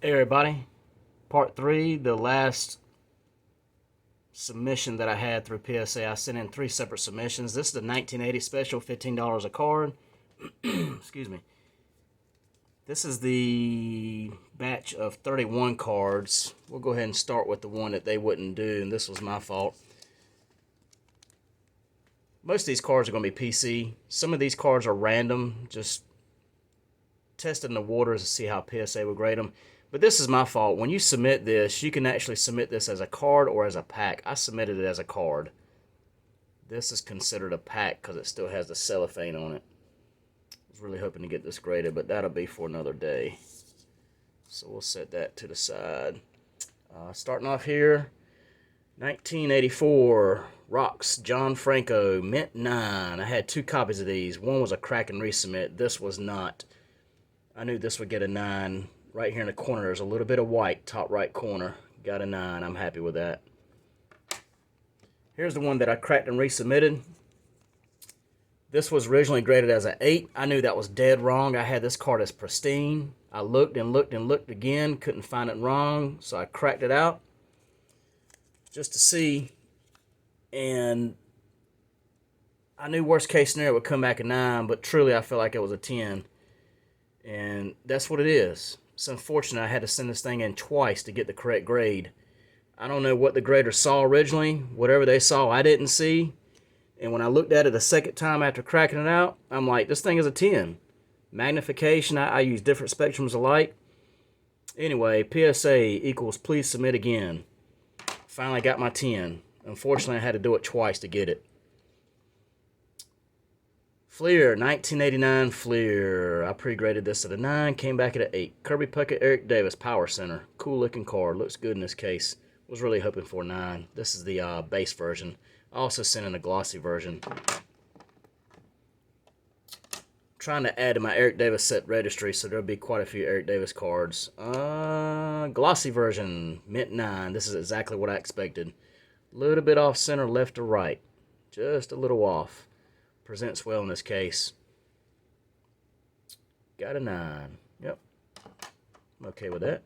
Hey everybody, part 3, the last submission that I had through PSA. I sent in 3 separate submissions. This is the 1980 special, $15 a card. Excuse me. This is the batch of 31 cards. We'll go ahead and start with the one that they wouldn't do, and this was my fault. Most of these cards are going to be PC. Some of these cards are random, just testing the waters to see how PSA would grade them. But this is my fault. When you submit this, you can actually submit this as a card or as a pack. I submitted it as a card. This is considered a pack because it still has the cellophane on it. I was really hoping to get this graded, but that'll be for another day. So we'll set that to the side. Starting off here, 1984 Rocks John Franco Mint 9. I had 2 copies of these. One was a crack and resubmit. This was not. I knew this would get a 9. Right here in the corner, there's a little bit of white, top right corner. Got a 9. I'm happy with that. Here's the one that I cracked and resubmitted. This was originally graded as an 8. I knew that was dead wrong. I had this card as pristine. I looked and looked and looked again. Couldn't find it wrong, so I cracked it out just to see. And I knew worst case scenario would come back a 9, but truly I felt like it was a 10. And that's what it is. It's unfortunate I had to send this thing in twice to get the correct grade. I don't know what the graders saw originally. Whatever they saw, I didn't see. And when I looked at it the second time after cracking it out, I'm like, this thing is a 10. Magnification, I use different spectrums of light. Anyway, PSA equals please submit again. Finally got my 10. Unfortunately, I had to do it twice to get it. Fleer, 1989 Fleer. I pre-graded this at a 9, came back at an 8. Kirby Puckett, Eric Davis, Power Center. Cool looking card. Looks good in this case. Was really hoping for a 9. This is the base version. I also sent in a glossy version. Trying to add to my Eric Davis set registry, so there'll be quite a few Eric Davis cards. Glossy version, Mint 9. This is exactly what I expected. A little bit off center, left to right. Just a little off. Presents well in this case. Got a 9. Yep. I'm okay with that.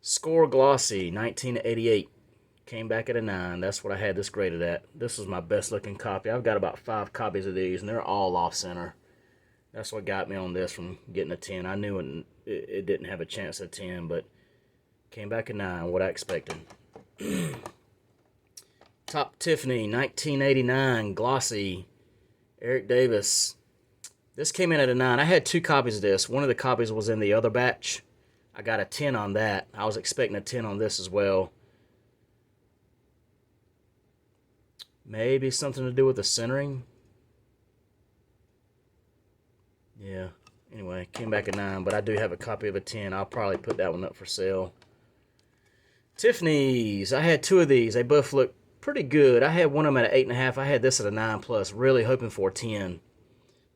Score Glossy, 1988. Came back at a 9. That's what I had this graded at. This was my best looking copy. I've got about 5 copies of these, and they're all off center. That's what got me on this from getting a 10. I knew it didn't have a chance at 10, but came back a 9, what I expected. Top Tiffany, 1989, Glossy, Eric Davis. This came in at a 9. I had 2 copies of this. One of the copies was in the other batch. I got a 10 on that. I was expecting a 10 on this as well. Maybe something to do with the centering. Yeah. Anyway, came back at 9, but I do have a copy of a 10. I'll probably put that one up for sale. Tiffany's. I had 2 of these. They both look pretty good. I had one of them at an 8.5. I had this at a 9+. Really hoping for a 10.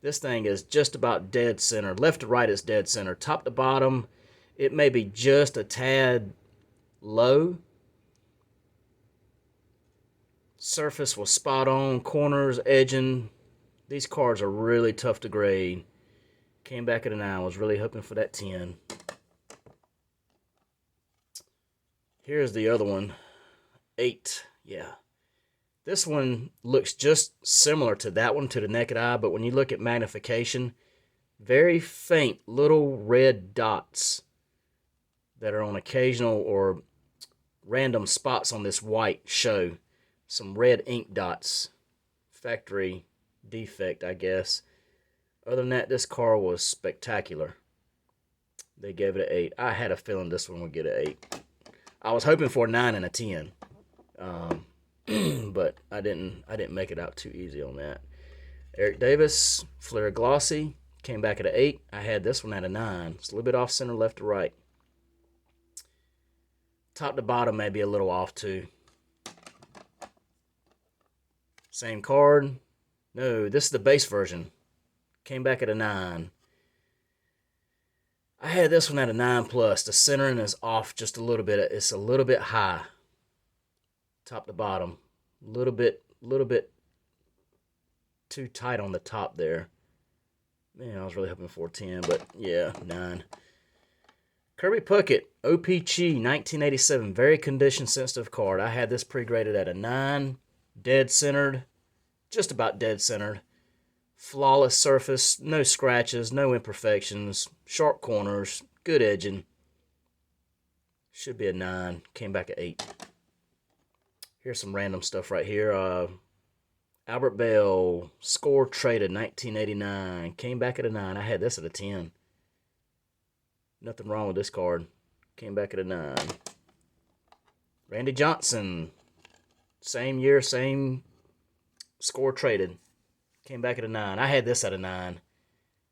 This thing is just about dead center. Left to right is dead center. Top to bottom, it may be just a tad low. Surface was spot on. Corners, edging. These cards are really tough to grade. Came back at a 9. Was really hoping for that 10. Here's the other one. 8. Yeah. This one looks just similar to that one to the naked eye, but when you look at magnification, very faint little red dots that are on occasional or random spots on this white show. Some red ink dots. Factory defect, I guess. Other than that, this car was spectacular. They gave it an 8. I had a feeling this one would get an 8. I was hoping for a 9 and a 10. But I didn't make it out too easy on that. Eric Davis, Flair Glossy, came back at an 8. I had this one at a 9. It's a little bit off center, left to right. Top to bottom may be a little off too. Same card. No, this is the base version. Came back at a 9. I had this one at a 9+. The centering is off just a little bit. It's a little bit high. Top to bottom. A little bit too tight on the top there. Man, I was really hoping for a 10, but yeah, 9. Kirby Puckett, OPG 1987, very condition sensitive card. I had this pre-graded at a 9, dead centered, just about dead centered. Flawless surface, no scratches, no imperfections, sharp corners, good edging. Should be a 9, came back at 8. Here's some random stuff right here. Albert Bell, score traded 1989, came back at a 9. I had this at a 10. Nothing wrong with this card. Came back at a 9. Randy Johnson, same year, same score traded. Came back at a 9. I had this at a 9.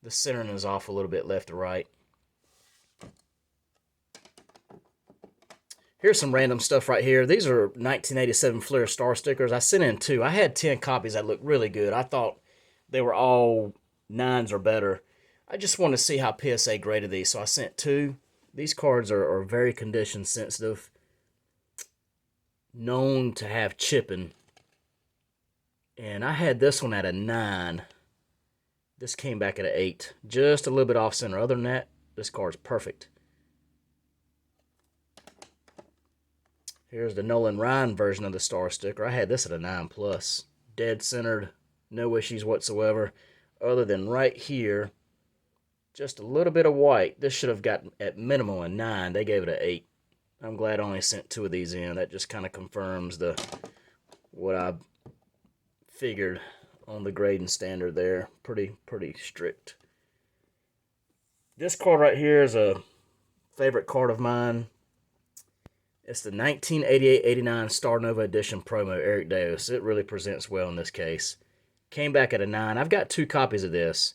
The centering is off a little bit left to right. Here's some random stuff right here. These are 1987 Fleer Star stickers. I sent in 2. I had 10 copies that looked really good. I thought they were all 9s or better. I just wanted to see how PSA graded these, so I sent 2. These cards are very condition sensitive. Known to have chipping. And I had this one at a 9. This came back at an 8. Just a little bit off center. Other than that, this card's perfect. Here's the Nolan Ryan version of the Star sticker. I had this at a 9+. Dead centered. No issues whatsoever. Other than right here, just a little bit of white. This should have got at minimum a 9. They gave it an 8. I'm glad I only sent 2 of these in. That just kind of confirms what I figured on the grading standard there. Pretty strict. This card right here is a favorite card of mine. It's the 1988-89 Star Nova Edition promo, Eric Davis. It really presents well in this case. Came back at a 9. I've got 2 copies of this.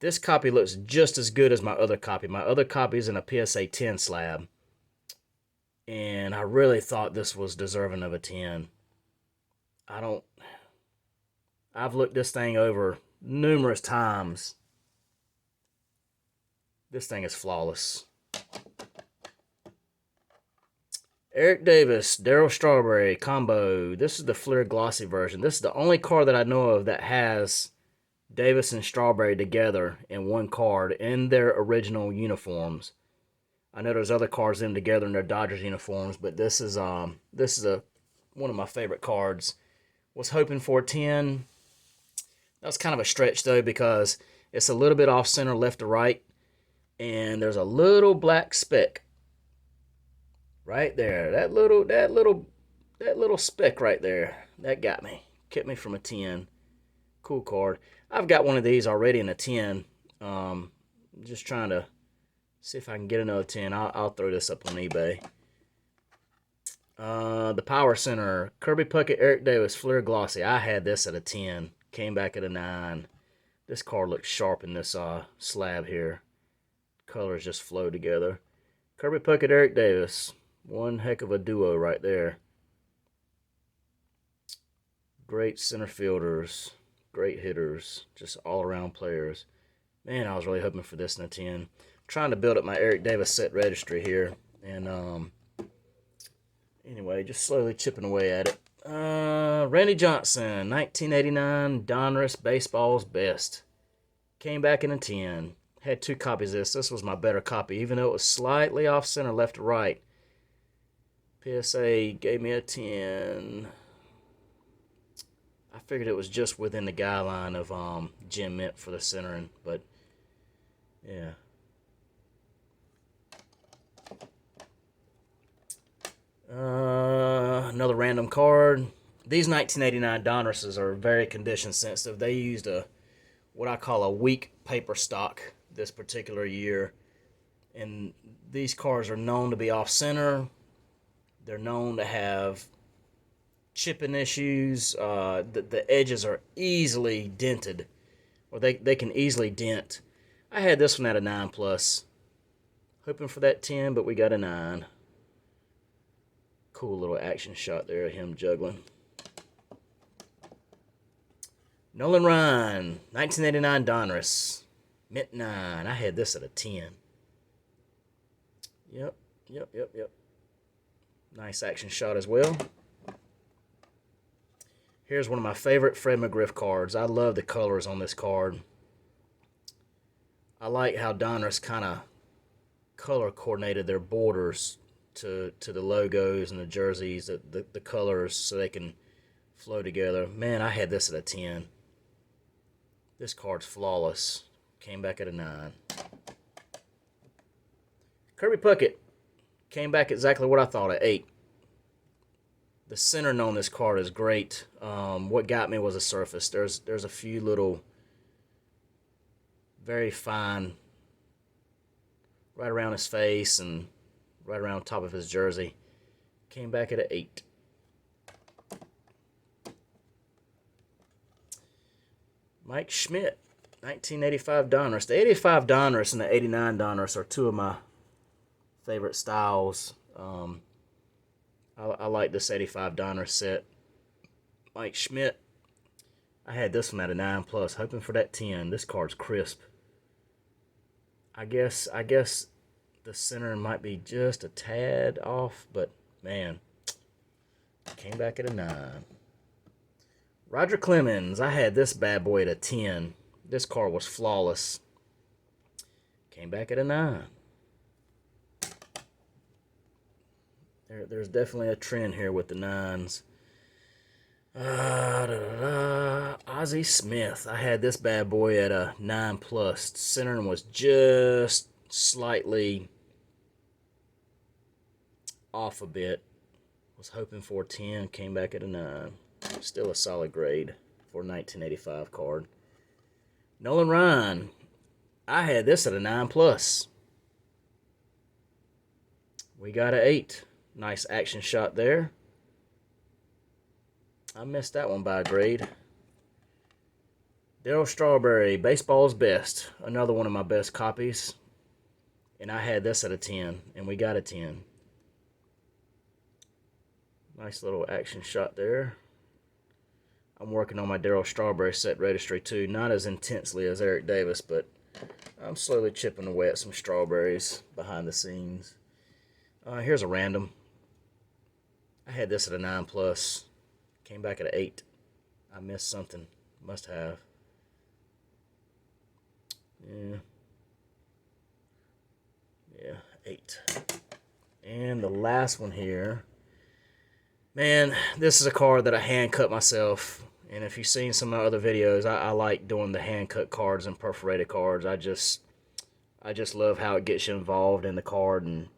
This copy looks just as good as my other copy. My other copy is in a PSA 10 slab. And I really thought this was deserving of a 10. I've looked this thing over numerous times. This thing is flawless. Eric Davis, Darryl Strawberry combo. This is the Fleer Glossy version. This is the only card that I know of that has Davis and Strawberry together in one card in their original uniforms. I know there's other cards in together in their Dodgers uniforms, but this is one of my favorite cards. Was hoping for a 10. That was kind of a stretch though, because it's a little bit off center left to right, and there's a little black speck right there. That little speck right there, that got me. Kept me from a 10. Cool card. I've got one of these already in a 10. Just trying to see if I can get another 10. I'll throw this up on eBay. The Power Center, Kirby Puckett, Eric Davis, Fleer Glossy. I had this at a 10. Came back at a 9. This card looks sharp in this slab here. Colors just flow together. Kirby Puckett, Eric Davis. One heck of a duo right there. Great center fielders. Great hitters. Just all-around players. Man, I was really hoping for this in a 10. Trying to build up my Eric Davis set registry here. And anyway, just slowly chipping away at it. Randy Johnson, 1989 Donruss Baseball's Best. Came back in a 10. Had 2 copies of this. This was my better copy, even though it was slightly off center left to right. PSA gave me a 10. I figured it was just within the guideline of Jim Mint for the centering, but yeah. Another random card. These 1989 Donrusses are very condition sensitive. They used what I call a weak paper stock this particular year, and these cards are known to be off center. They're known to have chipping issues. The edges are easily dented, or they can easily dent. I had this one at a 9+. Hoping for that 10, but we got a 9. Cool little action shot there of him juggling. Nolan Ryan, 1989 Donruss. Mint 9. I had this at a 10. Yep. Nice action shot as well. Here's one of my favorite Fred McGriff cards. I love the colors on this card. I like how Donruss kind of color coordinated their borders to the logos and the jerseys, the colors, so they can flow together. Man, I had this at a 10. This card's flawless. Came back at a 9. Kirby Puckett came back exactly what I thought, at 8. The centering on this card is great. What got me was the surface. There's a few little very fine right around his face and right around top of his jersey. Came back at an 8. Mike Schmidt, 1985 Donruss. The 85 Donruss and the 89 Donruss are two of my favorite styles. I like this 85 Donruss set. Mike Schmidt, I had this one at a 9+, hoping for that 10. This card's crisp. I guess the center might be just a tad off, but man, came back at a 9. Roger Clemens, I had this bad boy at a 10. This card was flawless. Came back at a 9. There's definitely a trend here with the 9s. Ozzie Smith, I had this bad boy at a 9+. Centering was just slightly off a bit. Was hoping for a 10, came back at a 9. Still a solid grade for a 1985 card. Nolan Ryan, I had this at a 9+. We got an 8. Nice action shot there. I missed that one by a grade. Darryl Strawberry, Baseball's Best. Another one of my best copies. And I had this at a 10, and we got a 10. Nice little action shot there. I'm working on my Darryl Strawberry set registry too. Not as intensely as Eric Davis, but I'm slowly chipping away at some strawberries behind the scenes. Here's a random. I had this at a 9+. Came back at an 8. I missed something. Must have. Yeah, 8. And the last one here. Man, this is a card that I hand cut myself. And if you've seen some of my other videos, I like doing the hand cut cards and perforated cards. I just love how it gets you involved in the card. And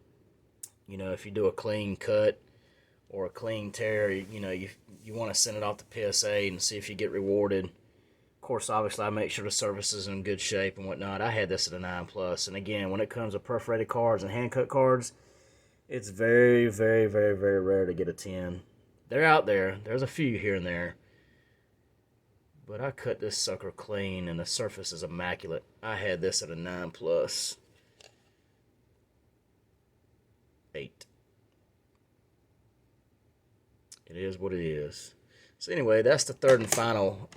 you know, if you do a clean cut or a clean tear, you know, you want to send it off to PSA and see if you get rewarded. Of course, obviously, I make sure the surface is in good shape and whatnot. I had this at a 9+. And again, when it comes to perforated cards and hand cut cards, it's very, very, very, very rare to get a 10. They're out there. There's a few here and there. But I cut this sucker clean, and the surface is immaculate. I had this at a 9+. 8. It is what it is. So anyway, that's the third and final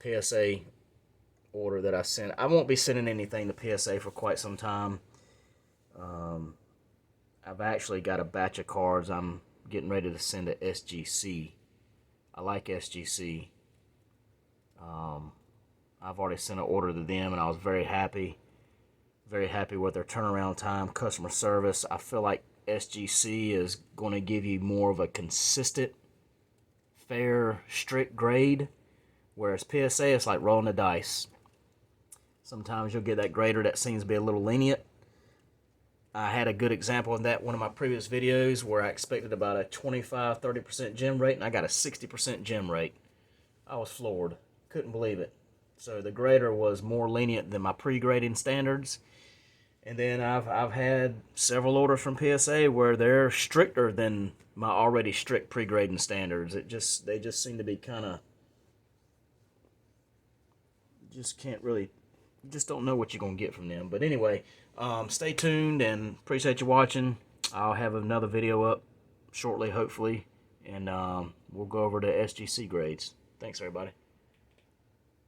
PSA order that I sent. I won't be sending anything to PSA for quite some time. I've actually got a batch of cards I'm getting ready to send to SGC. I like SGC. I've already sent an order to them, and I was very happy with their turnaround time, customer service. I feel like SGC is going to give you more of a consistent, fair, strict grade, whereas PSA is like rolling the dice. Sometimes you'll get that grader that seems to be a little lenient. I had a good example of that in one of my previous videos where I expected about a 25-30% gem rate, and I got a 60% gem rate. I was floored. Couldn't believe it. So the grader was more lenient than my pre-grading standards. And then I've had several orders from PSA where they're stricter than my already strict pre-grading standards. They just seem to be kind of, just don't know what you're going to get from them. But anyway, stay tuned and appreciate you watching. I'll have another video up shortly, hopefully, and we'll go over the SGC grades. Thanks, everybody.